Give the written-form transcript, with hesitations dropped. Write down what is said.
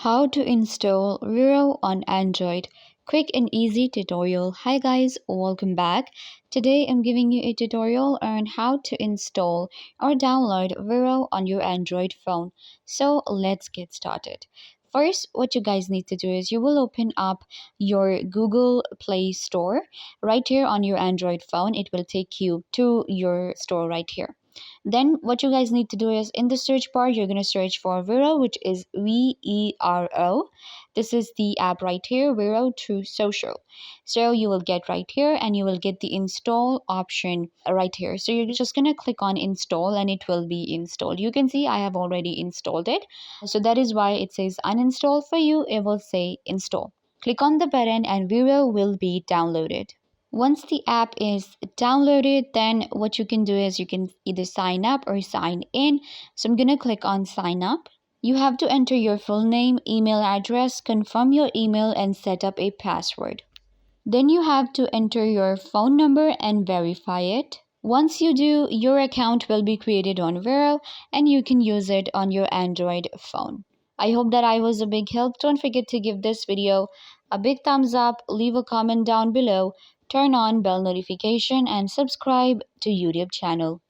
How to install Vero on Android. Quick and easy tutorial. Hi guys, welcome back. Today I'm giving you a tutorial on how to install or download Vero on your Android phone. So let's get started. First, what you guys need to do is you will open up your Google Play Store right here on your Android phone. It will take you to your store right here. Then what you guys need to do is in the search bar, you're going to search for Vero, which is Vero. This is the app right here, Vero True Social. So you will get right here and you will get the install option right here. So you're just going to click on install and it will be installed. You can see I have already installed it. So that is why it says uninstall for you. It will say install. Click on the button and Vero will be downloaded. Once the app is downloaded, then what you can do is you can either sign up or sign in. So I'm going to click on sign up. You have to enter your full name, email address, confirm your email, and set up a password. Then you have to enter your phone number and verify it. Once you do, your account will be created on Vero and you can use it on your Android phone. I hope that I was a big help. Don't forget to give this video a big thumbs up, leave a comment down below, turn on bell notification and subscribe to YouTube channel.